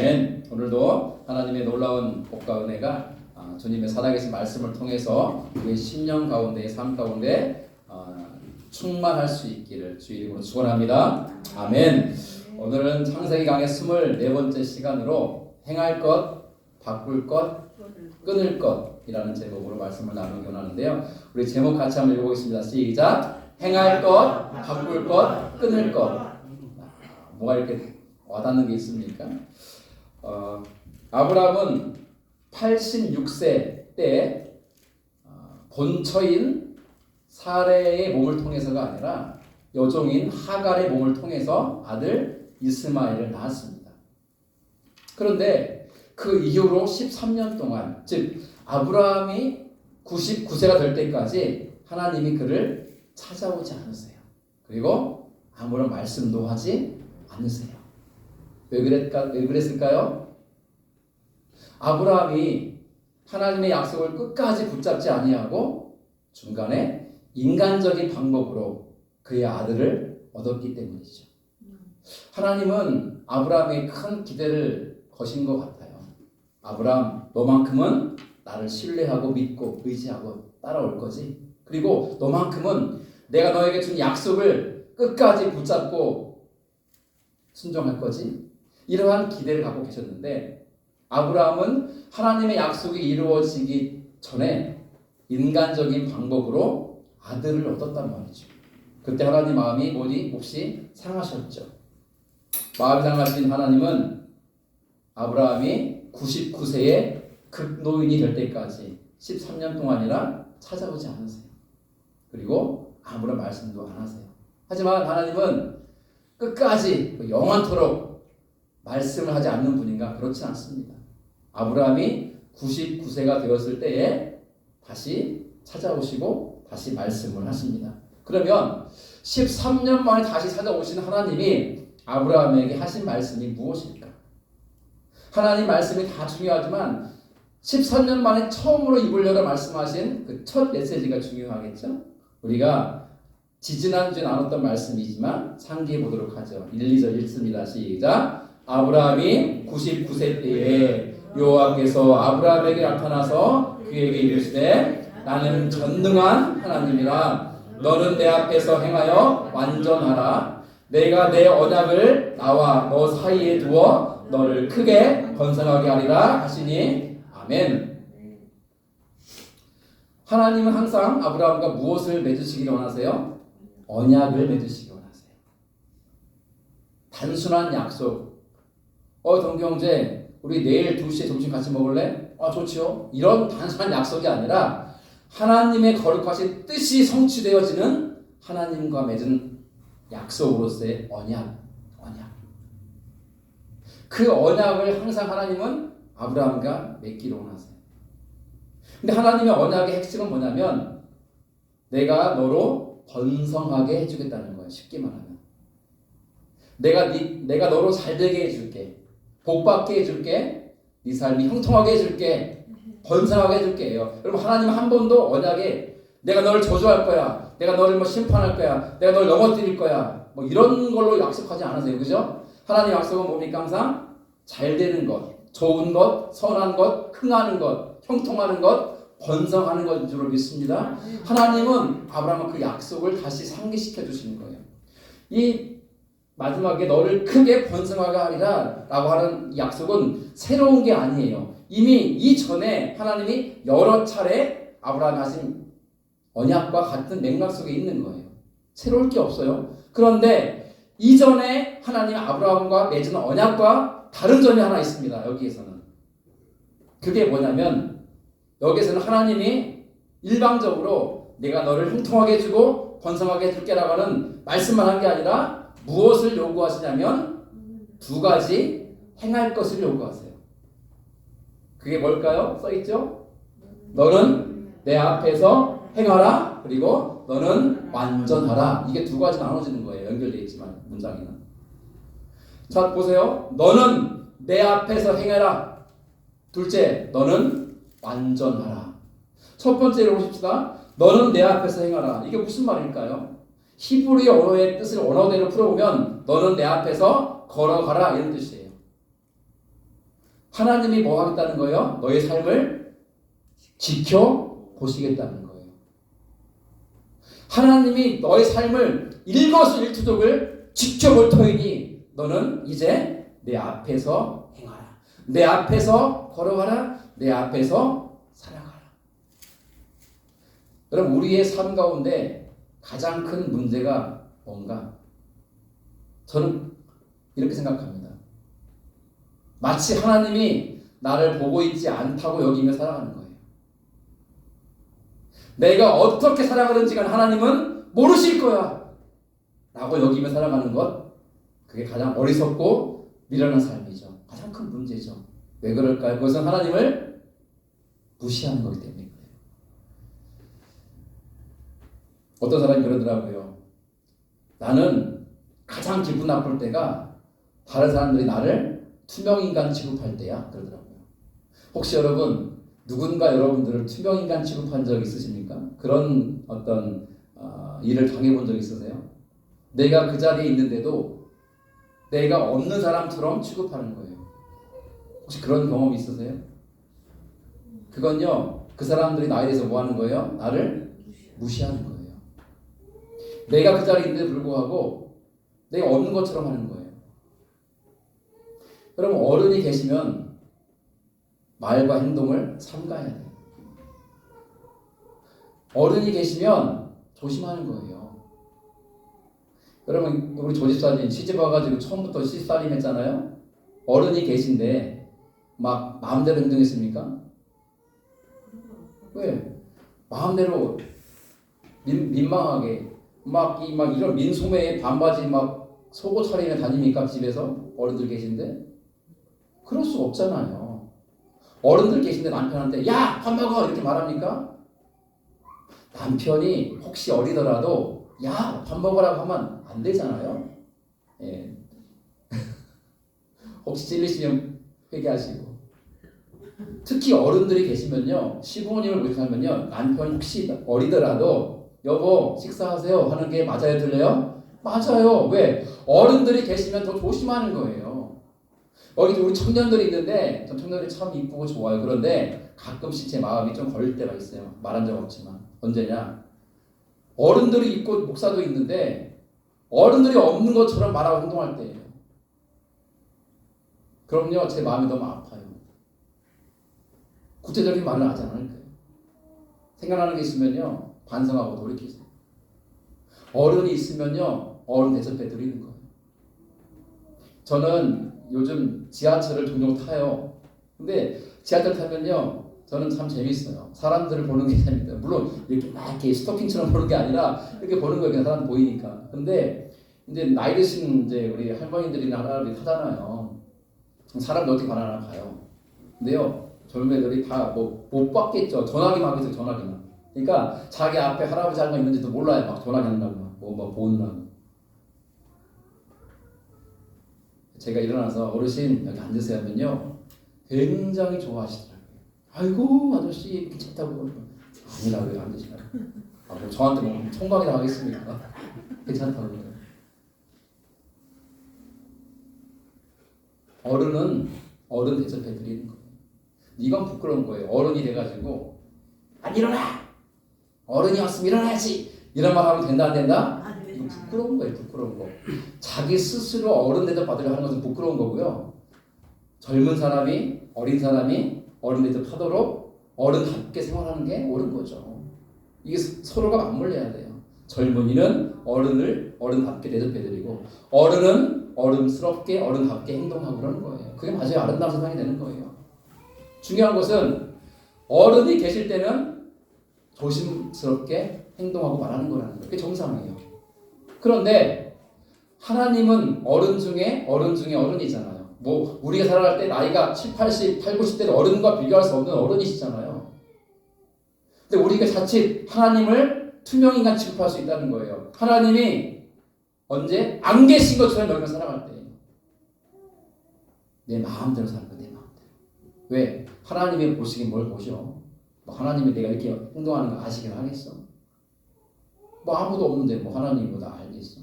아멘. 오늘도 하나님의 놀라운 복과 은혜가 주님의 살아계신 말씀을 통해서 우리의 심령 가운데, 삶 가운데 충만할 수 있기를 주의 이름으로 축원합니다. 아멘. 오늘은 창세기 강의 24번째 시간으로 행할 것, 바꿀 것, 끊을 것이라는 제목으로 말씀을 나누기 원하는데요. 우리 제목 같이 한번 읽어보겠습니다. 시작. 행할 것, 바꿀 것, 끊을 것. 뭐가 이렇게 와닿는 게 있습니까? 아브라함은 86세 때 본처인 사레의 몸을 통해서가 아니라 여종인 하갈의 몸을 통해서 아들 이스마엘을 낳았습니다. 그런데 그 이후로 13년 동안, 즉 아브라함이 99세가 될 때까지 하나님이 그를 찾아오지 않으세요. 그리고 아무런 말씀도 하지 않으세요. 왜 그랬을까요? 아브라함이 하나님의 약속을 끝까지 붙잡지 아니하고 중간에 인간적인 방법으로 그의 아들을 얻었기 때문이죠. 하나님은 아브라함에 큰 기대를 거신 것 같아요. 아브라함, 너만큼은 나를 신뢰하고 믿고 의지하고 따라올 거지. 그리고 너만큼은 내가 너에게 준 약속을 끝까지 붙잡고 순종할 거지. 이러한 기대를 갖고 계셨는데 아브라함은 하나님의 약속이 이루어지기 전에 인간적인 방법으로 아들을 얻었단 말이죠. 그때 하나님 마음이 몹시 상하셨죠. 마음이 상하신 하나님은 아브라함이 99세에 극노인이 될 때까지 13년 동안이나 찾아오지 않으세요. 그리고 아무런 말씀도 안 하세요. 하지만 하나님은 끝까지 영원토록 말씀을 하지 않는 분인가? 그렇지 않습니다. 아브라함이 99세가 되었을 때에 다시 찾아오시고 다시 말씀을 하십니다. 그러면 13년 만에 다시 찾아오신 하나님이 아브라함에게 하신 말씀이 무엇일까? 하나님 말씀이 다 중요하지만 13년 만에 처음으로 입을 열어 말씀하신 그 첫 메시지가 중요하겠죠? 우리가 지지난주에 나눴던 말씀이지만 상기해 보도록 하죠. 1, 2절 읽습니다. 시작. 아브라함이 99세 때에 여호와께서 아브라함에게 나타나서 그에게 이르시되 나는 전능한 하나님이라 너는 내 앞에서 행하여 완전하라. 내가 내 언약을 나와 너 사이에 두어 너를 크게 번성하게 하리라 하시니 아멘. 하나님은 항상 아브라함과 무엇을 맺으시기를 원하세요? 언약을 맺으시기 원하세요. 단순한 약속. 동경제 우리 내일 2시에 점심 같이 먹을래? 좋지요. 이런 단순한 약속이 아니라 하나님의 거룩하신 뜻이 성취되어지는 하나님과 맺은 약속으로서의 언약. 그 언약을 항상 하나님은 아브라함과 맺기를 원하세요. 근데 하나님의 언약의 핵심은 뭐냐면 내가 너로 번성하게 해주겠다는 거예요. 쉽게 말하면 내가 너로 잘되게 해줄게. 복받게 해줄게. 네 삶이 형통하게 해줄게. 번성하게 해줄게요. 여러분 하나님은 한 번도 언약에 내가 너를 저주할 거야. 내가 너를 심판할 거야. 내가 너를 넘어뜨릴 거야. 이런 걸로 약속하지 않으세요. 그죠? 하나님 약속은 뭡니까? 항상 잘 되는 것, 좋은 것, 선한 것, 흥하는 것, 형통하는 것, 번성하는 것인 줄로 믿습니다. 하나님은 아브라함은 그 약속을 다시 상기시켜 주시는 거예요. 이 마지막에 너를 크게 번성하게 하리라 라고 하는 약속은 새로운 게 아니에요. 이미 이전에 하나님이 여러 차례 아브라함이 하신 언약과 같은 맥락 속에 있는 거예요. 새로울 게 없어요. 그런데 이전에 하나님이 아브라함과 맺은 언약과 다른 점이 하나 있습니다. 여기에서는. 그게 뭐냐면 여기에서는 하나님이 일방적으로 내가 너를 형통하게 해주고 번성하게 해줄게 라고 하는 말씀만 한 게 아니라 무엇을 요구하시냐면 두 가지 행할 것을 요구하세요. 그게 뭘까요? 써있죠? 너는 내 앞에서 행하라. 그리고 너는 완전하라. 이게 두 가지 나눠지는 거예요. 연결되어 있지만 문장에는. 자 보세요. 너는 내 앞에서 행해라. 둘째, 너는 완전하라. 첫 번째로 보십시다. 너는 내 앞에서 행하라. 이게 무슨 말일까요? 히브리 언어의 뜻을 언어대로 풀어보면 너는 내 앞에서 걸어가라 이런 뜻이에요. 하나님이 뭐 하겠다는 거예요? 너의 삶을 지켜보시겠다는 거예요. 하나님이 너의 삶을 일거수일투족을 지켜볼 터이니 너는 이제 내 앞에서 행하라. 내 앞에서 걸어가라. 내 앞에서 살아가라. 여러분, 우리의 삶 가운데 가장 큰 문제가 뭔가? 저는 이렇게 생각합니다. 마치 하나님이 나를 보고 있지 않다고 여기며 살아가는 거예요. 내가 어떻게 살아가는지가 하나님은 모르실 거야 라고 여기며 살아가는 것, 그게 가장 어리석고 미련한 삶이죠. 가장 큰 문제죠. 왜 그럴까요? 그것은 하나님을 무시하는 거기 때문에 그래요. 어떤 사람이 그러더라고요. 나는 가장 기분 나쁠 때가 다른 사람들이 나를 투명인간 취급할 때야 그러더라고요. 혹시 여러분 누군가 여러분들을 투명인간 취급한 적 있으십니까? 그런 어떤 일을 당해본 적 있으세요? 내가 그 자리에 있는데도 내가 없는 사람처럼 취급하는 거예요. 혹시 그런 경험이 있으세요? 그건요, 그 사람들이 나에 대해서 뭐 하는 거예요? 나를 무시하는 거예요. 내가 그 자리에 있는데 불구하고 내가 없는 것처럼 하는 거예요. 여러분, 어른이 계시면 말과 행동을 삼가해야 돼요. 어른이 계시면 조심하는 거예요. 여러분, 우리 조집사님 시집 와가지고 처음부터 시집살림 했잖아요. 어른이 계신데 막 마음대로 행동했습니까? 왜? 마음대로 민망하게 막 이런 민소매에 반바지 막 속옷 차림에 다닙니까? 집에서 어른들 계신데? 그럴 수 없잖아요. 어른들 계신데 남편한테 야! 밥 먹어! 이렇게 말합니까? 남편이 혹시 어리더라도 야! 밥 먹으라고 하면 안 되잖아요. 예. 혹시 찔리시면 회개하시고. 특히 어른들이 계시면요, 시부모님을 모시면요, 남편 혹시 어리더라도 여보 식사하세요 하는 게 맞아요, 들려요? 맞아요. 왜? 어른들이 계시면 더 조심하는 거예요. 여기 우리 청년들이 있는데 전 청년들이 참 이쁘고 좋아요. 그런데 가끔씩 제 마음이 좀 걸릴 때가 있어요. 말한 적 없지만. 언제냐? 어른들이 있고 목사도 있는데 어른들이 없는 것처럼 말하고 행동할 때예요. 그럼요, 제 마음이 너무 아파요. 구체적인 말을 하지 않을 거예요. 생각나는 게 있으면요, 반성하고 돌이키세요. 어른이 있으면요, 어른 대접해 드리는 거예요. 저는 요즘 지하철을 종종 타요. 근데 지하철 타면요, 저는 참 재밌어요. 사람들을 보는 게 재밌어요. 물론 이렇게 막 이렇게 스토킹처럼 보는 게 아니라 이렇게 보는 거예요. 그냥 사람 보이니까. 근데 이제 나이 드신 이제 우리 할머니들이나 할아버지 타잖아요. 사람도 어떻게 가나 가요. 근데요, 젊은 애들이 다 뭐 못 받겠죠. 전화기만 하고 있어요. 전화기만. 그러니까 자기 앞에 할아버지 할머니 있는지도 몰라요. 막 전화기 한다고 뭐 보느라고. 제가 일어나서 어르신 여기 앉으세요 하면요, 굉장히 좋아하시더라고요. 아이고 아저씨 이렇게 좋다고. 아니라고요, 앉으시라고. 뭐 저한테 뭐 총각이라고 하겠습니까? 괜찮다고요. 어른은 어른 대접해 드리는 거예요. 이건 부끄러운 거예요. 어른이 돼가지고 안 일어나! 어른이 왔으면 일어나야지! 이런 말 하면 된다 안 된다? 이건 부끄러운 거예요. 부끄러운 거. 자기 스스로 어른 대접 받으려 하는 것은 부끄러운 거고요. 젊은 사람이 어린 사람이 어른 대접하도록 어른답게 생활하는 게 옳은 거죠. 이게 서로가 맞물려야 돼요. 젊은이는 어른을 어른답게 대접해드리고 어른은 어른스럽게 어른답게 행동하고 그러는 거예요. 그게 맞아요. 아름다운 세상이 되는 거예요. 중요한 것은 어른이 계실 때는 조심스럽게 행동하고 말하는 거라는 거예요. 그게 정상이에요. 그런데 하나님은 어른 중에 어른이잖아요. 뭐 우리가 살아갈 때 나이가 7, 80, 8, 90대 어른과 비교할 수 없는 어른이시잖아요. 근데 우리가 자칫 하나님을 투명인간 취급할 수 있다는 거예요. 하나님이 언제? 안 계신 것처럼 여기서 살아갈 때. 내 마음대로 사는 거야, 내 마음대로. 왜? 하나님이 보시긴 뭘 보셔? 뭐 하나님이 내가 이렇게 행동하는 거 아시긴 하겠어? 뭐 아무도 없는데 뭐 하나님이 뭐 다 알겠어?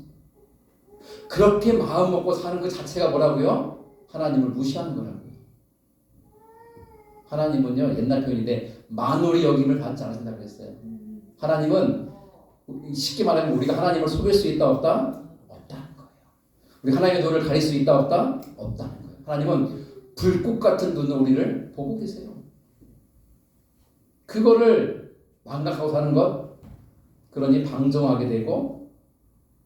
그렇게 마음 먹고 사는 것 자체가 뭐라고요? 하나님을 무시하는 거라고요. 하나님은요, 옛날 표현인데 만홀이 여김을 받지 않으신다고 그랬어요. 하나님은 쉽게 말하면 우리가 하나님을 속일 수 있다 없다? 없다는 거예요. 우리 하나님의 눈을 가릴 수 있다 없다? 없다는 거예요. 하나님은 불꽃 같은 눈으로 우리를 보고 계세요. 그거를 망각하고 사는 것, 그러니 방종하게 되고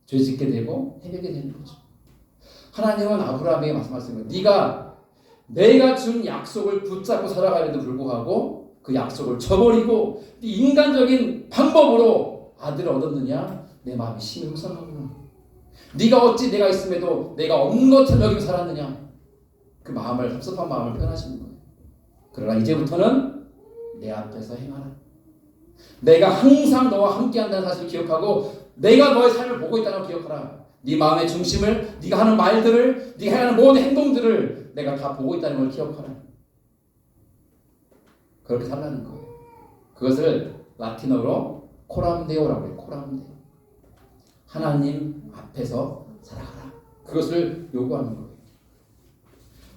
죄짓게 되고 해결게 되는 거죠. 하나님은 아브라함에게 말씀하셨습니다. 내가 준 약속을 붙잡고 살아가는데도 불구하고 그 약속을 저버리고 인간적인 방법으로 아들을 얻었느냐? 내 마음이 심히 흑성하구나. 네가 어찌 내가 있음에도 내가 없는 것처럼 여기고 살았느냐? 그 마음을, 섭섭한 마음을 표현하시는 거예요. 그러나 이제부터는 내 앞에서 행하라. 내가 항상 너와 함께한다는 사실을 기억하고 내가 너의 삶을 보고 있다는 걸 기억하라. 네 마음의 중심을, 네가 하는 말들을, 네가 하는 모든 행동들을 내가 다 보고 있다는 걸 기억하라. 그렇게 살라는 거예요. 그것을 라틴어로 코람데오라고 해요. 코람데오. 하나님 앞에서 살아가라. 그것을 요구하는 거예요.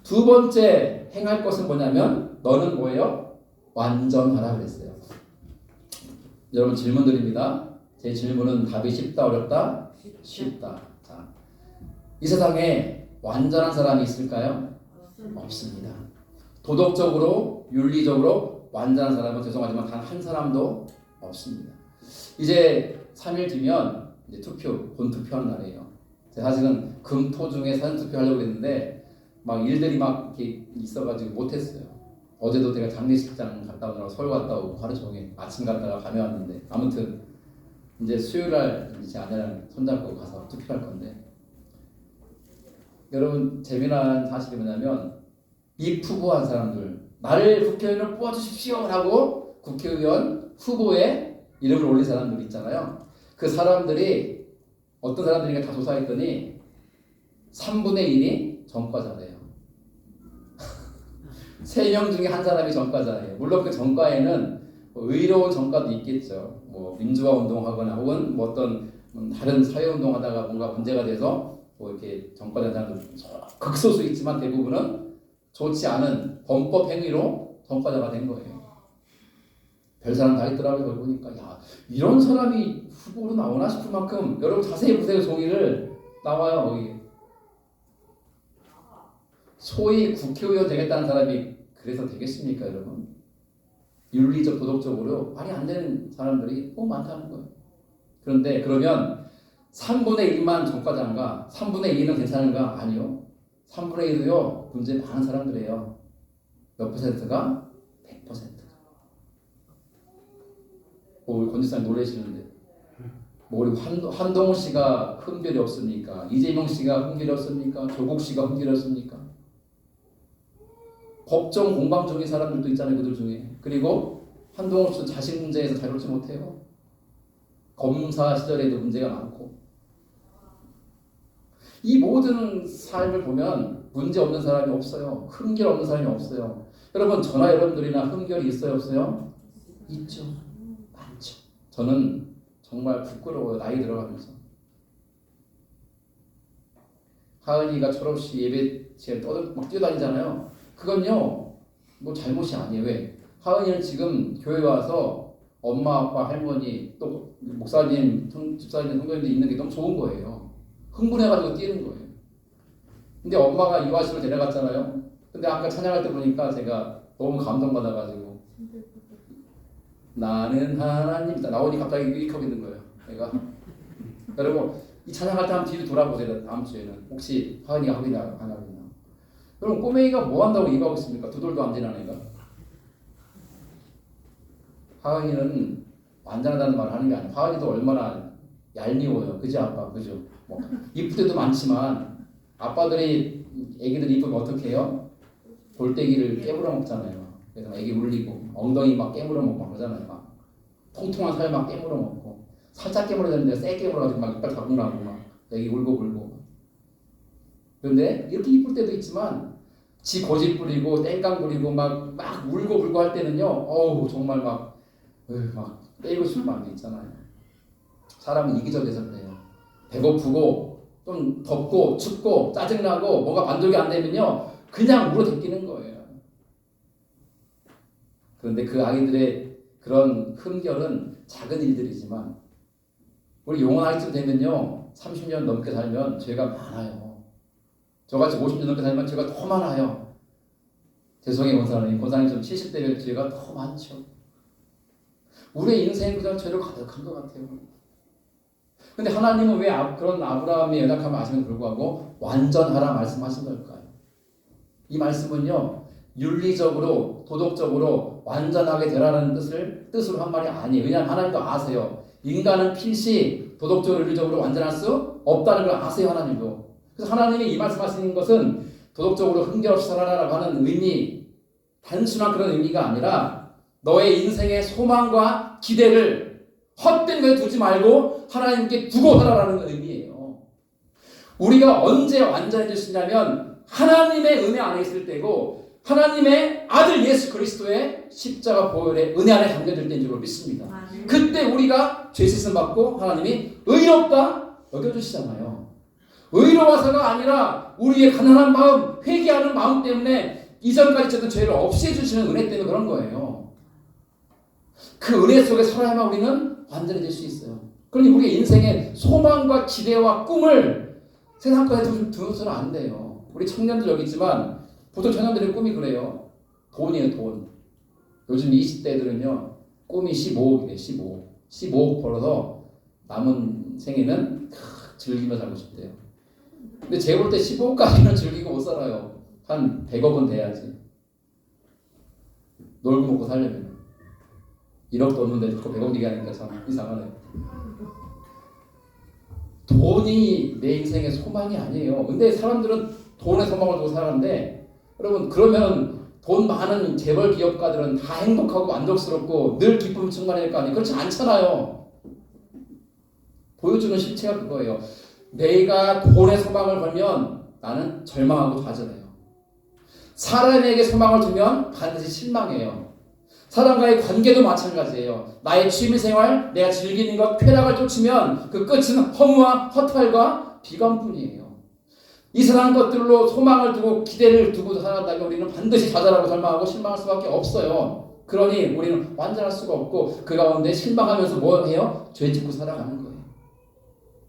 두 번째 행할 것은 뭐냐면 너는 뭐예요? 완전하라 그랬어요. 여러분 질문 드립니다. 제 질문은 답이 쉽다 어렵다? 쉽다. 자, 이 세상에 완전한 사람이 있을까요? 없습니다. 도덕적으로 윤리적으로 완전한 사람은 죄송하지만 단 한 사람도 없습니다. 이제 3일 뒤면 이제 본 투표하는 날이에요. 제가 사실은 금토 중에 사전 투표하려고 했는데 막 일들이 막 이렇게 있어가지고 못했어요. 어제도 제가 장례식장 갔다 오느라고 서울 갔다 오고 하루 종일 아침 갔다가 밤에 왔는데 아무튼 이제 수요일날 제 아내랑 손잡고 가서 투표할 건데 여러분 재미난 사실이 뭐냐면 미투구한 사람들 나를 국회의원을 뽑아주십시오 라고 국회의원 후보에 이름을 올린 사람들 있잖아요. 그 사람들이 어떤 사람들인가 다 조사했더니 3분의 1이 전과자래요. 3명 중에 한 사람이 전과자예요. 물론 그 전과에는 뭐 의로운 전과도 있겠죠. 뭐 민주화 운동하거나 혹은 뭐 어떤 다른 사회 운동하다가 뭔가 문제가 돼서 뭐 이렇게 전과된 사람들 극소수 있지만 대부분은 좋지 않은 범법 행위로 전과자가 된 거예요. 별 사람 다 있더라고요. 그걸 보니까 야 이런 사람이 후보로 나오나 싶을 만큼 여러분 자세히 보세요. 종이를 나와요. 거기 소위 국회의원 되겠다는 사람이 그래서 되겠습니까 여러분? 윤리적 도덕적으로 말이 안 되는 사람들이 너무 많다는 거예요. 그런데 그러면 3분의 1만 전과자인가? 3분의 2는 괜찮은가? 아니요. 3분의 1도요. 문제 많은 사람들이에요. 몇 퍼센트가? 100%. 우리 권지사님 놀라시는데 뭐 우리 한동훈 씨가 흠결이 없습니까? 이재명 씨가 흠결이 없습니까? 조국 씨가 흠결이 없습니까? 법정 공방적인 사람들도 있잖아요. 그들 중에. 그리고 한동훈 씨 자식 문제에서 자유롭지 못해요. 검사 시절에도 문제가 많고 이 모든 삶을 보면 문제 없는 사람이 없어요. 흠결 없는 사람이 없어요. 여러분 저나 여러분들이나 흠결이 있어요 없어요? 있죠. 많죠. 저는 정말 부끄러워요. 나이 들어가면서. 하은이가 철없이 예배지에 막 뛰어다니잖아요. 그건요 뭐 잘못이 아니에요. 왜? 하은이는 지금 교회 와서 엄마 아빠 할머니 또 목사님 집사님 성도님들 있는 게 너무 좋은 거예요. 흥분해가지고 뛰는 거예요. 근데 엄마가 이화시로 데려갔잖아요. 근데 아까 찬양할 때 보니까 제가 너무 감동받아가지고 나는 하나님이다 나오니 갑자기 유익하고 있는 거예요. 내가 여러분 이 찬양할 때 한번 뒤로 돌아보세요. 다음 주에는 혹시 하은이가 하고 있나 안 하고 있나. 여러분 꼬맹이가 뭐 한다고 이거하고 있습니까? 두 돌도 안 지난 애가. 하은이는 완전하다는 말을 하는 게 아니에요. 하은이도 얼마나 얄미워요. 그지 아빠? 그죠? 뭐 이쁠 때도 많지만 아빠들이 애기들 이쁘면 어떻게 해요? 골대기를 깨물어 먹잖아요. 그래서 애기 울리고 엉덩이 막 깨물어 먹고 그러잖아요. 막 통통한 살 막 깨물어 먹고 살짝 깨물어야 되는데 세 깨물어가지고 막 이빨 자국나고 막 애기 울고 불고. 그런데 이렇게 이쁠 때도 있지만 지 고집 부리고 땡깡 부리고 막 울고 불고 할 때는요. 어우 정말 막 때리고 싶은 마음이 있잖아요. 사람은 이기적이어서 그래요. 배고프고 좀 덥고 춥고 짜증나고 뭐가 만족이 안 되면요. 그냥 울어대끼는 거예요. 그런데 그 아이들의 그런 흠결은 작은 일들이지만 우리 영원할 쯤 되면요 30년 넘게 살면 죄가 많아요. 저같이 50년 넘게 살면 죄가 더 많아요. 죄송해요 권사님 좀 70대면 죄가 더 많죠. 우리의 인생은 그냥 죄로 가득한 것 같아요. 근데 하나님은 왜 그런 아브라함의 연약함을 아심에도 불구하고 완전하라 말씀하신 걸까요? 이 말씀은요 윤리적으로 도덕적으로 완전하게 되라는 뜻으로 한 말이 아니에요. 왜냐하면 하나님도 아세요. 인간은 필시 도덕적으로 윤리적으로 완전할 수 없다는 걸 아세요. 하나님도. 그래서 하나님이 이 말씀하시는 것은 도덕적으로 흠결 없이 살아라라고 하는 의미, 단순한 그런 의미가 아니라 너의 인생의 소망과 기대를 헛된 것에 두지 말고 하나님께 두고 살아라는 의미예요. 우리가 언제 완전해질 수 있냐면 하나님의 은혜 안에 있을 때고 하나님의 아들 예수 그리스도의 십자가 보혈의 은혜 안에 담겨질 때인 줄 믿습니다. 그때 우리가 죄 씻음 받고 하나님이 의롭다 여겨주시잖아요. 의로워서가 아니라 우리의 가난한 마음, 회개하는 마음 때문에 이전까지 졌던 죄를 없애주시는 은혜 때문에 그런 거예요. 그 은혜 속에 살아야만 우리는 완전해질 수 있어요. 그러니 우리의 인생의 소망과 기대와 꿈을 세상 것에 두서는 안 돼요. 우리 청년들 여기 있지만 보통 청년들의 꿈이 그래요. 돈이에요, 돈. 요즘 20대들은요, 꿈이 15억이래요, 15억 벌어서 남은 생에는 즐기며 살고 싶대요. 근데 제가 볼 때 15억까지는 즐기고 못 살아요. 한 100억은 돼야지. 놀고 먹고 살려면. 1억도 없는데 자꾸 100억 얘기하니까 참 이상하네요. 돈이 내 인생의 소망이 아니에요. 근데 사람들은 돈에 소망을 두고 살았는데 여러분 그러면 돈 많은 재벌 기업가들은 다 행복하고 만족스럽고 늘 기쁨 충만할 거 아니에요. 그렇지 않잖아요. 보여주는 실체가 그거예요. 내가 돈에 소망을 걸면 나는 절망하고 좌절해요. 사람에게 소망을 두면 반드시 실망해요. 사람과의 관계도 마찬가지예요. 나의 취미생활, 내가 즐기는 것, 쾌락을 쫓으면 그 끝은 허무와 허탈과 비관뿐이에요. 이 세상 것들로 소망을 두고 기대를 두고 살아간다면 우리는 반드시 좌절하고 절망하고 실망할 수밖에 없어요. 그러니 우리는 완전할 수가 없고 그 가운데 실망하면서 뭐 해요? 죄 짓고 살아가는 거예요.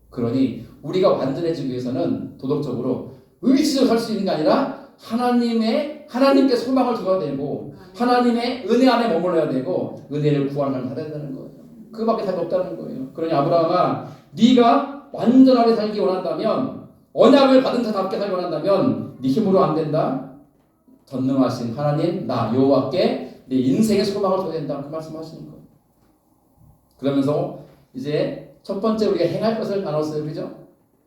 그러니 우리가 완전해지기 위해서는 도덕적으로 의지적으로 살 수 있는 게 아니라 하나님께 소망을 두어야 되고 하나님의 은혜 안에 머물러야 되고 은혜를 구하는 사람을 살아야 되는 거예요. 그밖에 답이 없다는 거예요. 그러니 아브라함아 네가 완전하게 살기 원한다면 언약을 받은 자답게 살기 원한다면 네 힘으로 안 된다. 전능하신 하나님 나 여호와께 네 인생의 소망을 둬야 된다. 그 말씀하시는 거예요. 그러면서 이제 첫 번째 우리가 행할 것을 나눴어요. 그죠?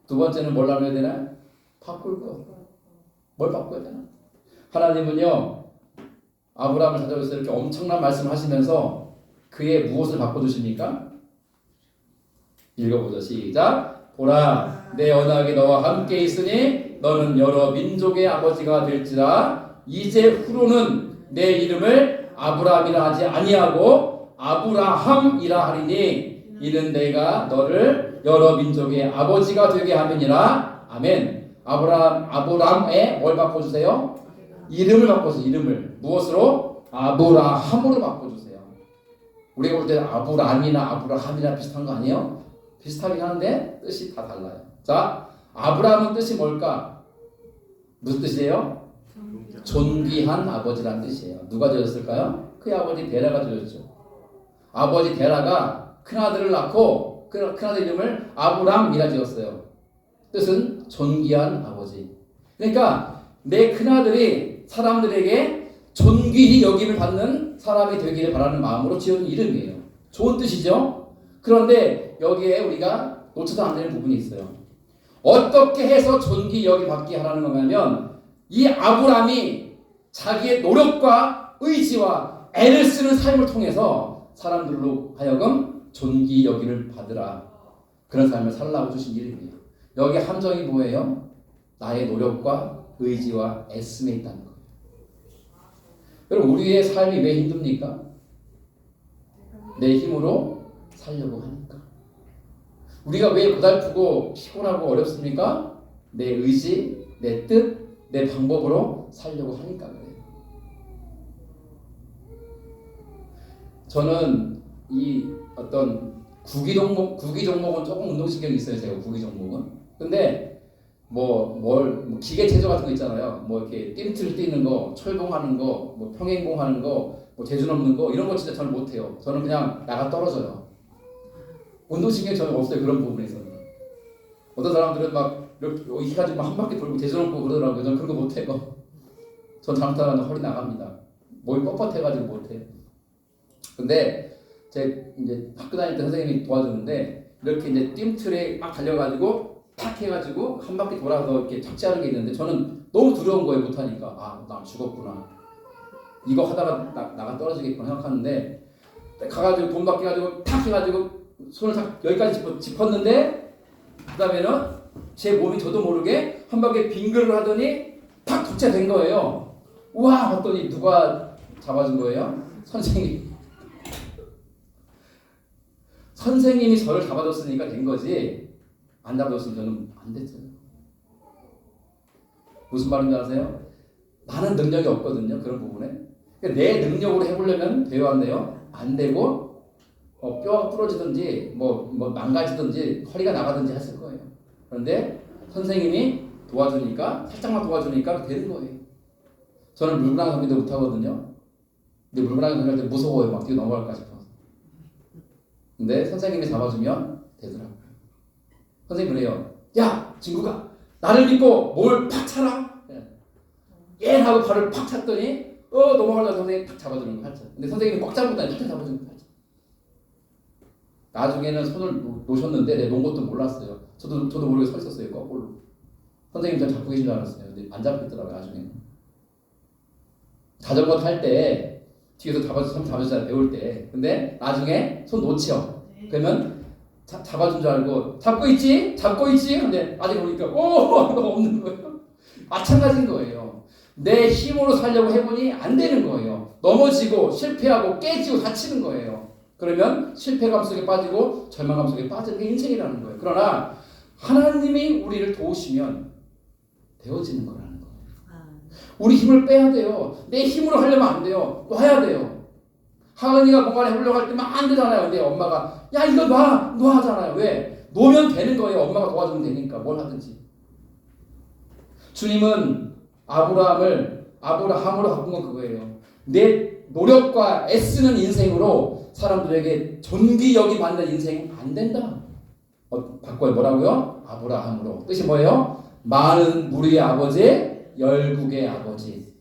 두 번째는 뭘 나눠야 되나? 바꿀 것. 뭘 바꿔야 되나? 하나님은요 아브라함을 찾아오셔서 이렇게 엄청난 말씀을 하시면서 그의 무엇을 바꿔주십니까? 읽어보죠. 시작. 보라 내 언약이 너와 함께 있으니 너는 여러 민족의 아버지가 될지라. 이제 후로는 내 이름을 아브라함이라 하지 아니하고 아브라함이라 하리니 이는 내가 너를 여러 민족의 아버지가 되게 함이니라. 아멘. 아브라함의 뭘 바꿔주세요? 이름을 바꿔주세요. 이름을 무엇으로? 아브라함으로 바꿔주세요. 우리가 볼 때 아브라함이나 아브라함이나 비슷한 거 아니에요? 비슷하긴 하는데 뜻이 다 달라요. 자, 아브라함은 뜻이 뭘까? 무슨 뜻이에요? 존귀한 아버지란 뜻이에요. 누가 지었을까요? 그의 아버지 데라가 지었죠. 아버지 데라가 큰아들을 낳고 그 큰아들 이름을 아브람이라 지었어요. 뜻은 존귀한 아버지. 그러니까 내 큰아들이 사람들에게 존귀히 여김을 받는 사람이 되기를 바라는 마음으로 지은 이름이에요. 좋은 뜻이죠? 그런데 여기에 우리가 놓쳐도 안 되는 부분이 있어요. 어떻게 해서 존귀 여김 받게 하라는 거냐면 이 아브람이 자기의 노력과 의지와 애를 쓰는 삶을 통해서 사람들로 하여금 존귀 여김을 받으라. 그런 삶을 살라고 주신 이름이에요. 여기 함정이 뭐예요? 나의 노력과 의지와 애씀에 있다는 거예요. 여러분 우리의 삶이 왜 힘듭니까? 내 힘으로 살려고 하니까. 우리가 왜 고달프고 피곤하고 어렵습니까? 내 의지, 내 뜻, 내 방법으로 살려고 하니까 그래요. 저는 이 어떤 구기 종목은 조금 운동신경이 있어요. 제가 구기 종목은. 근데 뭐 기계 체조 같은 거 있잖아요. 뭐 이렇게 띰틀 뛰는 거, 철봉하는 거, 뭐 평행봉하는 거, 뭐 재주 넘는 거 이런 거 진짜 저는 못해요. 저는 그냥 나가 떨어져요. 운동신경이 저는 없어요. 그런 부분에서는. 어떤 사람들은 막 이렇게 가지고 한 바퀴 돌고 재주 넘고 그러더라고요. 저는 그런 거 못해요. 전 잘못하면 허리 나갑니다. 몸이 뻣뻣해가지고 못해요. 근데 제 이제 학교 다닐 때 선생님이 도와주는데 이렇게 이제 띰틀에 막 달려가지고 탁 해가지고 한 바퀴 돌아서 이렇게 착지하는 게 있는데 저는 너무 두려운 거예요. 못하니까. 아, 나 죽었구나. 이거 하다가 나가 떨어지겠구나 생각하는데 가가지고 돈 받게가지고 탁 해가지고 손을 딱 여기까지 짚었는데 그 다음에는 제 몸이 저도 모르게 한 바퀴 빙글을 하더니 탁 독재된 거예요. 우와 봤더니 누가 잡아준 거예요? 선생님이 저를 잡아줬으니까 된 거지 안 잡아줬으면 저는 안 됐어요. 무슨 말인지 아세요? 나는 능력이 없거든요. 그런 부분에. 그러니까 내 능력으로 해보려면 돼요 안 돼요? 안 되고 뼈가 부러지든지 뭐 망가지든지 허리가 나가든지 했을 거예요. 그런데 선생님이 도와주니까 살짝만 도와주니까 되는 거예요. 저는 물구나무 서기도 못하거든요. 근데 물구나무 서기 할 때 무서워요. 막 뒤로 넘어갈까 싶어서. 근데 선생님이 잡아주면 되더라고요. 선생님 그래요. 야 친구가 나를 믿고 뭘 팍 차라. 예 하고 발을 팍 찼더니 넘어가려고 선생님이 탁 잡아주는 거 살짝. 근데 선생님이 꽉 잡았다니 살짝 잡아주는 거 살짝. 나중에는 손을 놓으셨는데 내가 놓은 것도 몰랐어요. 저도 모르게 서 있었어요. 거꾸로. 선생님 저 잡고 계신 줄 알았어요. 근데 안 잡고 있더라고요. 나중에. 자전거 탈 때 뒤에서 잡아주잖아요. 배울 때. 근데 나중에 손 놓죠. 그러면 잡아준 줄 알고 잡고 있지? 근데 아직 보니까 없는 거예요. 마찬가지인 거예요. 내 힘으로 살려고 해보니 안 되는 거예요. 넘어지고 실패하고 깨지고 다치는 거예요. 그러면 실패감 속에 빠지고 절망감 속에 빠지는 게 인생이라는 거예요. 그러나 하나님이 우리를 도우시면 되어지는 거라는 거예요. 우리 힘을 빼야 돼요. 내 힘으로 하려면 안 돼요. 놔야 돼요. 하은이가 뭔가를 해보려고 할 때만 안 되잖아요. 근데 엄마가 야 이거 놔 하잖아요. 왜? 놓으면 되는 거예요. 엄마가 도와주면 되니까 뭘 하든지. 주님은 아브라함으로 바꾼 건 그거예요. 내 노력과 애쓰는 인생으로 사람들에게 존귀 여기 받는 인생 안 된다. 바꿔요. 뭐라고요? 아브라함으로. 뜻이 뭐예요? 많은 무리의 아버지, 열국의 아버지.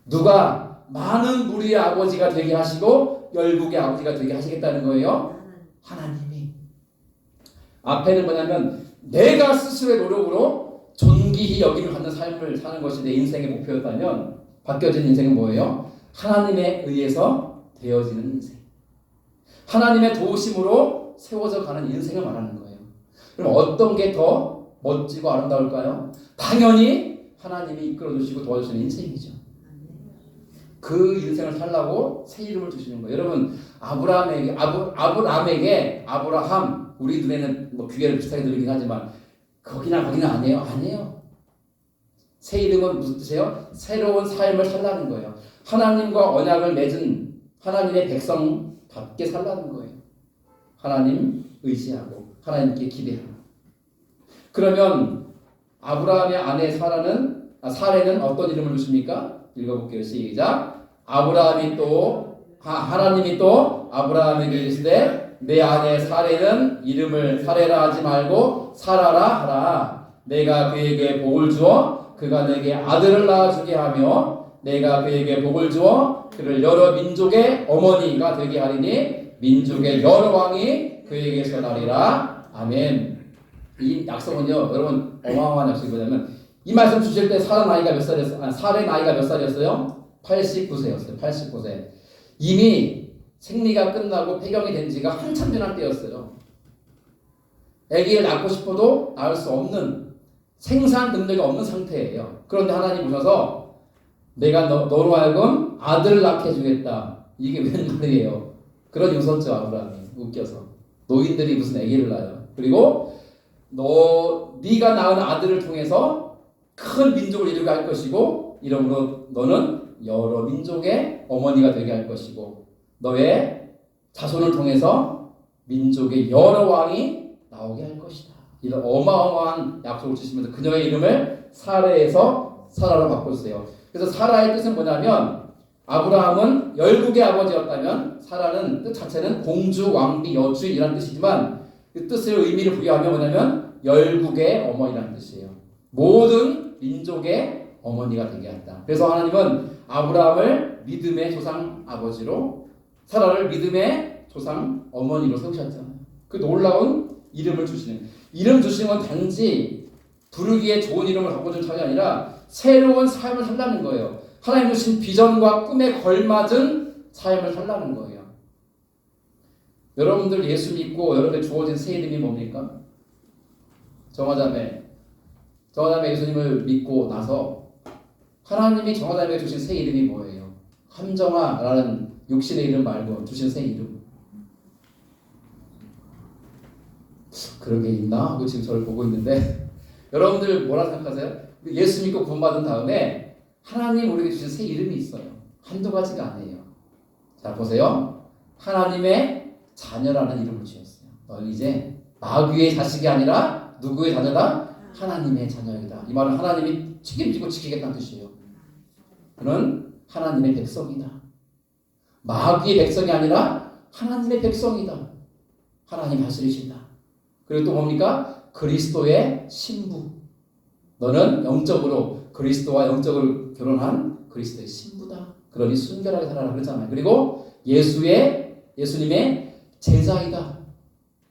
누가 많은 무리의 아버지가 되게 하시고 열국의 아버지가 되게 하시겠다는 거예요? 하나님이. 앞에는 뭐냐면 내가 스스로의 노력으로 존귀히 여김을 받는 삶을 사는 것이 내 인생의 목표였다면 바뀌어진 인생은 뭐예요? 하나님에 의해서 되어지는 인생. 하나님의 도우심으로 세워져 가는 인생을 말하는 거예요. 그럼 어떤 게 더 멋지고 아름다울까요? 당연히 하나님이 이끌어주시고 도와주시는 인생이죠. 그 인생을 살라고 새 이름을 주시는 거예요. 여러분 아브라함 우리 눈에는 뭐 귀계를 비슷하게 들리긴 하지만 거기는 아니에요. 새 이름은 무슨 뜻이에요? 새로운 삶을 살라는 거예요. 하나님과 언약을 맺은 하나님의 백성답게 살라는 거예요. 하나님 의지하고 하나님께 기대하고. 그러면 아브라함의 아내 사레는 어떤 이름을 주십니까? 읽어볼게요. 시작. 하나님이 또 아브라함에게 이르시되 내 아내 사레는 이름을 사레라 하지 말고 사라라 하라. 내가 그에게 복을 주어 그가 내게 아들을 낳아주게 하며 내가 그에게 복을 주어 그를 여러 민족의 어머니가 되게 하리니 민족의 여러 왕이 그에게서 나리라. 아멘. 이 약속은요, 여러분 어마어마한 약속이 뭐냐면 이 말씀 주실 때 사라 나이가 몇 살이었어요? 사레 나이가 몇 살이었어요? 89세였어요. 89세. 이미 생리가 끝나고 폐경이 된 지가 한참 지난 때였어요. 아기를 낳고 싶어도 낳을 수 없는 생산 능력이 없는 상태예요. 그런데 하나님 오셔서 내가 너로 하여금 아들을 낳게 해주겠다. 이게 웬 말이에요? 그런 웃었죠 아브라함이. 웃겨서. 노인들이 무슨 아기를 낳아요. 그리고 네가 낳은 아들을 통해서 큰 민족을 이루게 할 것이고 이러므로 너는 여러 민족의 어머니가 되게 할 것이고 너의 자손을 통해서 민족의 여러 왕이 나오게 할 것이다. 이런 어마어마한 약속을 주시면서 그녀의 이름을 사레에서 사라로 바꿨어요. 그래서 사라의 뜻은 뭐냐면 아브라함은 열국의 아버지였다면 사라는 뜻 자체는 공주, 왕비, 여주인이라는 뜻이지만 그 뜻을 의미를 부여하면 뭐냐면 열국의 어머니라는 뜻이에요. 모든 민족의 어머니가 되게 한다. 그래서 하나님은 아브라함을 믿음의 조상 아버지로 사라를 믿음의 조상 어머니로 세우셨잖아요. 그 놀라운 이름을 주시는 이름 주시는 건 단지 부르기에 좋은 이름을 갖고 준 차이 아니라 새로운 삶을 살라는 거예요. 하나님 주신 비전과 꿈에 걸맞은 삶을 살라는 거예요. 여러분들 예수 믿고 여러분들 주어진 새 이름이 뭡니까? 정화자매 예수님을 믿고 나서 하나님이 정화자매에게 주신 새 이름이 뭐예요? 함정화라는 육신의 이름 말고 주신 새 이름. 그런 게 있나? 하고 지금 저를 보고 있는데 여러분들 뭐라 생각하세요? 예수 믿고 구원받은 다음에 하나님 우리에게 주신 새 이름이 있어요. 한두 가지가 아니에요. 자 보세요. 하나님의 자녀라는 이름을 지었어요. 너는 이제 마귀의 자식이 아니라 누구의 자녀다? 하나님의 자녀이다. 이 말은 하나님이 책임지고 지키겠다는 뜻이에요. 그는 하나님의 백성이다. 마귀의 백성이 아니라 하나님의 백성이다. 하나님 다스리신다. 그리고 또 뭡니까? 그리스도의 신부. 너는 영적으로 그리스도와 영적으로 결혼한 그리스도의 신부다. 그러니 순결하게 살아라 그랬잖아요. 그리고 예수님의 제자이다.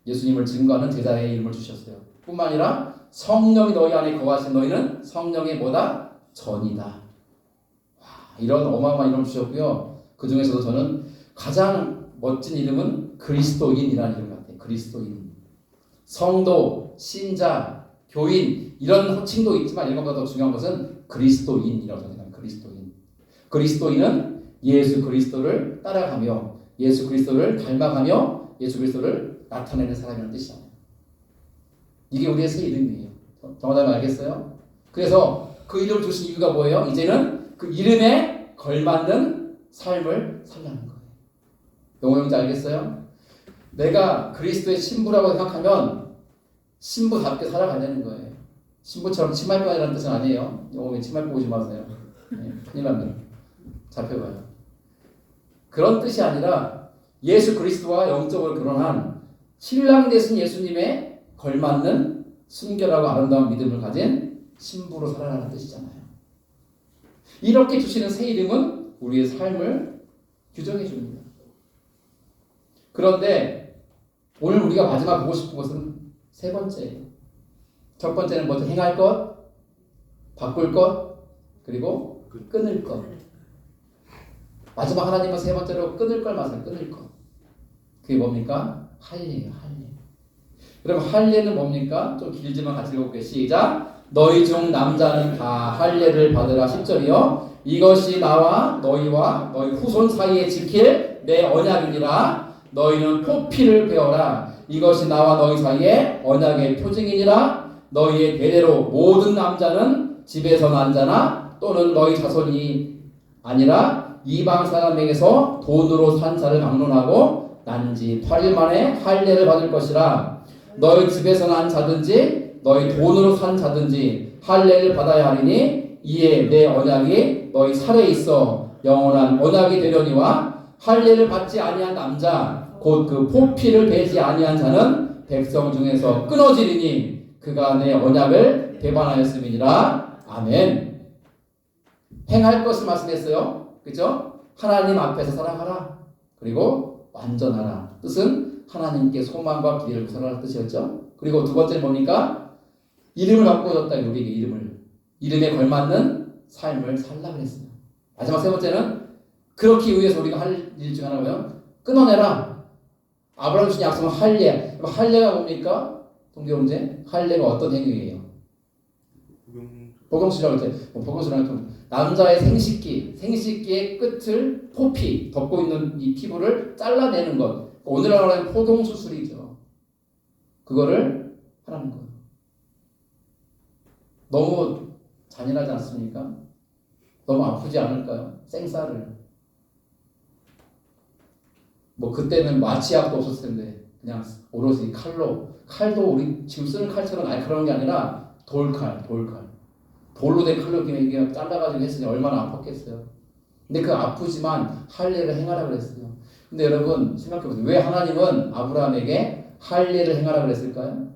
예수님을 증거하는 제자의 이름을 주셨어요. 뿐만 아니라 성령이 너희 안에 거하신 너희는 성령의 뭐다? 전이다. 와, 이런 어마어마한 이름을 주셨고요. 그 중에서도 저는 가장 멋진 이름은 그리스도인이라는 이름 같아요. 그리스도인. 성도, 신자, 교인 이런 호칭도 있지만 이런 것보다 더 중요한 것은 그리스도인이라고 생각합니다. 그리스도인은 예수 그리스도를 따라가며 예수 그리스도를 닮아가며 예수 그리스도를 나타내는 사람이라는 뜻이잖아요. 이게 우리의 새 이름이에요. 정확하게 알겠어요? 그래서 그 이름을 주신 이유가 뭐예요? 이제는 그 이름에 걸맞는 삶을 살라는 거예요. 영어 용지 알겠어요? 내가 그리스도의 신부라고 생각하면 신부답게 살아가려는 거예요. 신부처럼 치마 입고 다니라는 뜻은 아니에요. 영어에 치마 입고 오지 마세요. 네, 큰일 납니다. 잡혀가요. 그런 뜻이 아니라 예수 그리스도와 영적으로 결혼한 신랑 되신 예수님의 걸맞는 순결하고 아름다운 믿음을 가진 신부로 살아가는 뜻이잖아요. 이렇게 주시는 새 이름은 우리의 삶을 규정해 줍니다. 그런데 오늘 우리가 마지막 보고 싶은 것은 세 번째예요. 첫 번째는 먼저 행할 것, 바꿀 것, 그리고 끊을 것. 마지막 하나님은 세 번째로 끊을 걸 말씀해요. 끊을 것. 그게 뭡니까? 할례예요. 할례. 여러분 할례는 뭡니까? 좀 길지만 같이 읽어볼게요. 시작. 너희 중 남자는 다 할례를 받으라. 10절이요. 이것이 나와 너희와 너희 후손 사이에 지킬 내 언약이니라. 너희는 포피를 베어라. 이것이 나와 너희 사이에 언약의 표징이니라. 너희의 대대로 모든 남자는 집에서 난 자나 또는 너희 자손이 아니라 이방 사람에게서 돈으로 산 자를 막론하고 난지 8일 만에 할례를 받을 것이라. 너희 집에서 난 자든지 너희 돈으로 산 자든지 할례를 받아야 하리니 이에 내 언약이 너희 살에 있어 영원한 언약이 되려니와 할례를 받지 아니한 남자 곧 그 포피를 베지 아니한 자는 백성 중에서 끊어지리니 그가 내 언약을 배반하였음이니라. 아멘. 행할 것을 말씀했어요. 그렇죠? 하나님 앞에서 살아가라. 그리고 완전하라. 뜻은 하나님께 소망과 기대를 구성하라는 뜻이었죠. 그리고 두 번째는 뭡니까? 이름을 바꿔줬다. 우리에게 이름에 걸맞는 삶을 살라 그랬어요. 마지막 세 번째는 그렇기 위해서 우리가 할 일 중 하나고요. 끊어내라. 아브라함 주신 약속은 할례. 할례가 뭡니까? 동교형제. 할례가 어떤 행위예요? 복용수라고 했죠. 복용수라는 남자의 생식기의 끝을 포피 덮고 있는 이 피부를 잘라내는 것. 오늘날로 하면 포동 수술이죠. 그거를 하라는 거예요. 너무 잔인하지 않습니까? 너무 아프지 않을까요? 생쌀을. 뭐 그때는 마취약도 없었을 텐데 그냥 오로지 칼도 우리 지금 쓰는 칼처럼 날카로운 게 아니라 돌칼. 돌로 된 칼로 이렇게 잘라가지고 했으니 얼마나 아팠겠어요. 근데 그 아프지만 할 일을 행하라 그랬어요. 근데 여러분 생각해보세요. 왜 하나님은 아브라함에게 할 일을 행하라 그랬을까요?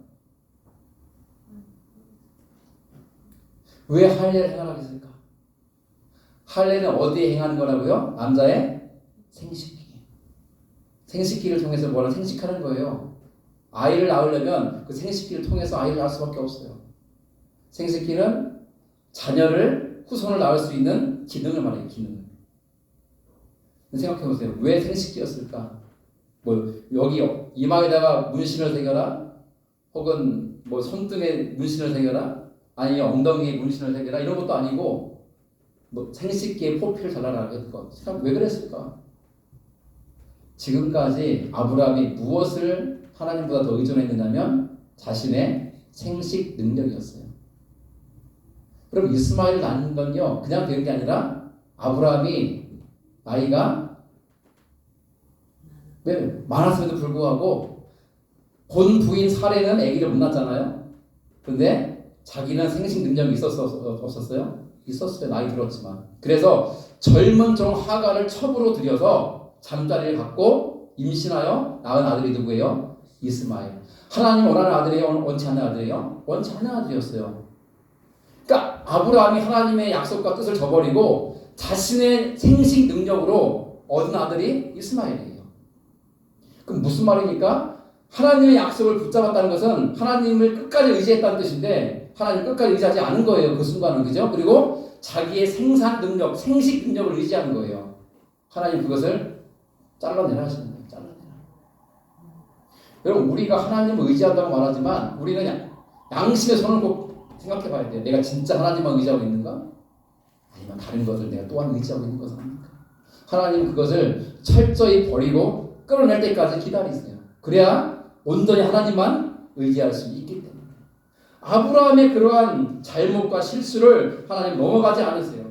왜 할 일을 행하라 그랬을까? 할 일은 어디에 행하는 거라고요? 남자의 생식기. 생식기를 통해서 뭐라 생식하는 거예요. 아이를 낳으려면 그 생식기를 통해서 아이를 낳을 수밖에 없어요. 생식기는 자녀를 후손을 낳을 수 있는 기능을 말해요. 기능. 생각해보세요. 왜 생식기였을까? 뭐 여기 이마에다가 문신을 새겨라? 혹은 뭐 손등에 문신을 새겨라? 아니면 엉덩이에 문신을 새겨라? 이런 것도 아니고 뭐 생식기에 포피를 잘라라 그랬던 왜 그랬을까? 지금까지 아브라함이 무엇을 하나님보다 더 의존했느냐면 자신의 생식 능력이었어요. 그럼 이스마엘을 낳는 건요 그냥 된 게 아니라 아브라함이 나이가 왜 많았음에도 불구하고 본 부인 사례는 아기를 못 낳았잖아요. 그런데 자기는 생식 능력이 없었어요? 있었어요. 나이 들었지만. 그래서 젊은 종 하갈을 첩으로 들여서 잠자리를 갖고 임신하여 낳은 아들이 누구예요? 이스마엘. 하나님 원하는 아들이에요? 원치 않는 아들이에요? 원치 않는 아들이었어요. 그러니까 아브라함이 하나님의 약속과 뜻을 저버리고 자신의 생식 능력으로 얻은 아들이 이스마엘이에요. 그럼 무슨 말입니까? 하나님의 약속을 붙잡았다는 것은 하나님을 끝까지 의지했다는 뜻인데 하나님 끝까지 의지하지 않은 거예요. 그 순간은. 그죠? 그리고 자기의 생산 능력, 생식 능력을 의지하는 거예요. 하나님 그것을 잘라내라 하시는 거예요. 잘라내라. 여러분 우리가 하나님을 의지한다고 말하지만 우리는 양심의 손을 꼭 생각해 봐야 돼요. 내가 진짜 하나님만 의지하고 있는가? 아니면 다른 것을 내가 또한 의지하고 있는 것은 아닙니까? 하나님은 그것을 철저히 버리고 끌어낼 때까지 기다리세요. 그래야 온전히 하나님만 의지할 수 있기 때문에. 아브라함의 그러한 잘못과 실수를 하나님 넘어가지 않으세요.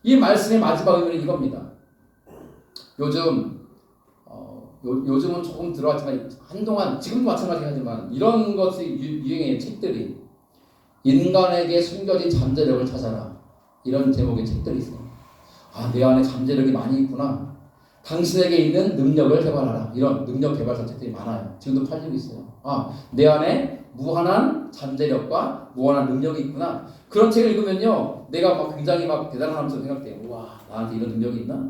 이 말씀의 마지막 의미는 이겁니다. 요즘은 조금 들어왔지만 한동안 지금도 마찬가지지만 이런 것이 유행의 책들이 인간에게 숨겨진 잠재력을 찾아라 이런 제목의 책들이 있어요. 아, 내 안에 잠재력이 많이 있구나. 당신에게 있는 능력을 개발하라. 이런 능력 개발사 책들이 많아요. 지금도 팔리고 있어요. 아, 내 안에 무한한 잠재력과 무한한 능력이 있구나. 그런 책을 읽으면요, 내가 막 굉장히 막 대단한 사람처럼 생각돼요. 와, 나한테 이런 능력이 있나?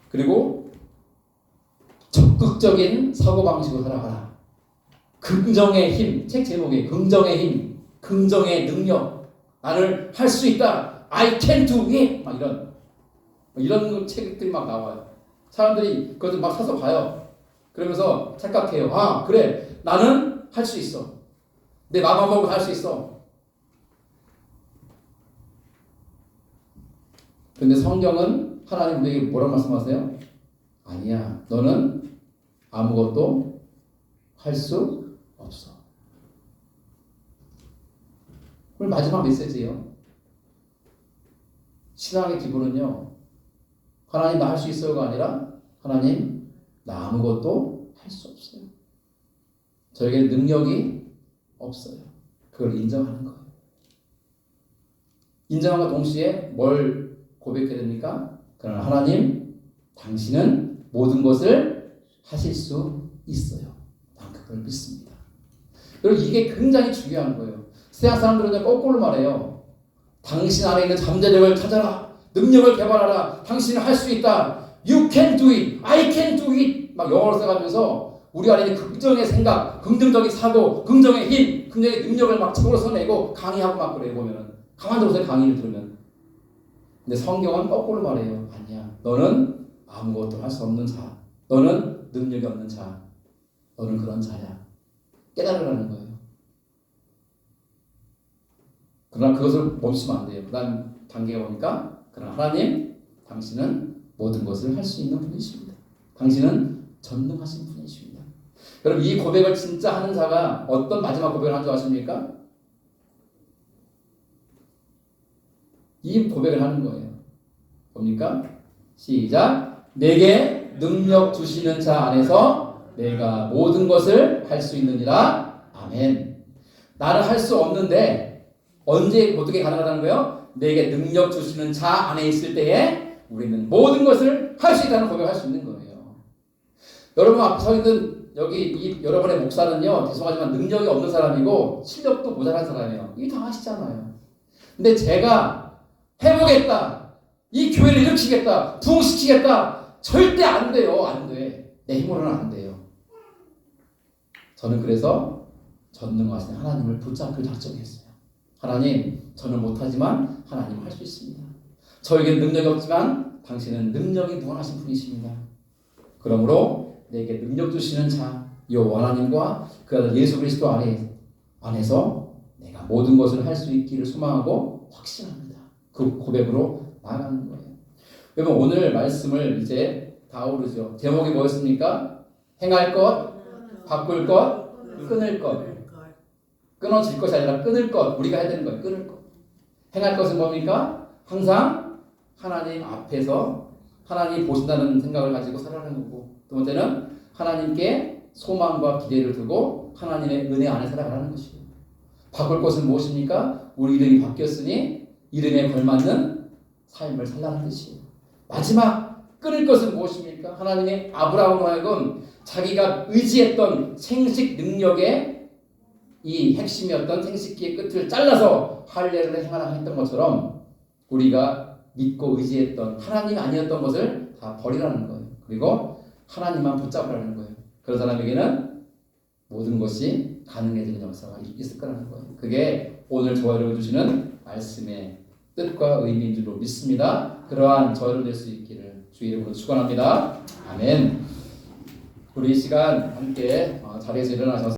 그리고 적극적인 사고방식으로 살아가라. 긍정의 힘, 책 제목에 긍정의 힘, 긍정의 능력, 나를 할 수 있다. I can do it. 막 이런 책들이 막 나와요. 사람들이 그것을 막 사서 봐요. 그러면서 착각해요. 아, 그래. 나는 할 수 있어. 내 마음 먹고 할 수 있어. 근데 성경은 하나님 우리에게 뭐라고 말씀하세요? 아니야. 너는 아무것도 할 수 없어. 오늘 마지막 메시지예요. 신앙의 기본은요. 하나님 나 할 수 있어요가 아니라 하나님 나 아무것도 할 수 없어요. 저에게는 능력이 없어요. 그걸 인정하는 거예요. 인정함과 동시에 뭘 고백해야 됩니까? 그러나 하나님 당신은 모든 것을 하실 수 있어요. 난 그걸 믿습니다. 여러분 이게 굉장히 중요한 거예요. 세상 사람들은 거꾸로 말해요. 당신 안에 있는 잠재력을 찾아라. 능력을 개발하라. 당신은 할 수 있다. You can do it. I can do it. 막 영어로 써가면서 우리 안에 있는 긍정의 생각, 긍정적인 사고, 긍정의 힘, 긍정의 능력을 막 책으로 써내고 강의하고 막 그래요. 보면은 가만 들어서 강의를 들으면. 근데 성경은 거꾸로 말해요. 아니야. 너는 아무것도 할 수 없는 자. 너는 능력이 없는 자. 너는 그런 자야. 깨달으라는 거예요. 그러나 그것을 멈추면 안 돼요. 그 다음 단계가 오니까 그러나 하나님 당신은 모든 것을 할 수 있는 분이십니다. 당신은 전능하신 분이십니다. 여러분 이 고백을 진짜 하는 자가 어떤 마지막 고백을 한 줄 아십니까? 이 고백을 하는 거예요. 뭡니까? 시작. 내게 능력 주시는 자 안에서 내가 모든 것을 할 수 있느니라. 아멘. 나는 할 수 없는데 언제 어떻게 가능하다는 거예요? 내게 능력 주시는 자 안에 있을 때에 우리는 모든 것을 할 수 있다는 고백을 할 수 있는 거예요. 여러분 앞에 서 있는 여기 여러분의 목사는요, 죄송하지만 능력이 없는 사람이고 실력도 모자란 사람이에요. 이게 다 아시잖아요. 근데 제가 해보겠다, 이 교회를 일으키겠다, 부흥시키겠다, 절대 안 돼요. 안 돼. 내 힘으로는 안 돼요. 저는 그래서 전능하신 하나님을 붙잡기를 작정했어요. 하나님, 저는 못하지만 하나님은 할 수 있습니다. 저에겐 능력이 없지만 당신은 능력이 무한하신 분이십니다. 그러므로 내게 능력 주시는 자, 이 하나님과 그 아들 예수 그리스도 안에서 내가 모든 것을 할 수 있기를 소망하고 확신합니다. 그 고백으로 나아가는 거예요. 여러분 오늘 말씀을 이제 다 오르죠. 제목이 뭐였습니까? 행할 것, 바꿀 것, 끊을 것. 끊어질 것이 아니라 끊을 것. 우리가 해야 되는 거예요. 끊을 것. 행할 것은 뭡니까? 항상 하나님 앞에서 하나님 보신다는 생각을 가지고 살아가는 거고, 두 번째는 하나님께 소망과 기대를 두고 하나님의 은혜 안에 살아가는 것이에요. 바꿀 것은 무엇입니까? 우리 이름이 바뀌었으니 이름에 걸맞는 삶을 살라는 뜻이에요. 마지막 끊을 것은 무엇입니까? 하나님의 아브라함으로 하여금 자기가 의지했던 생식 능력의 이 핵심이었던 생식기의 끝을 잘라서 할례를 행하라 했던 것처럼 우리가 믿고 의지했던 하나님이 아니었던 것을 다 버리라는 거예요. 그리고 하나님만 붙잡으라는 거예요. 그런 사람에게는 모든 것이 가능해지는 역사가 있을 거라는 거예요. 그게 오늘 저와 여러분 주시는 말씀의 뜻과 의미인 줄로 믿습니다. 그러한 저를 낼 수 있기를 주의 이름으로 축원합니다. 아멘. 우리 이 시간 함께 자리에서 일어나셔서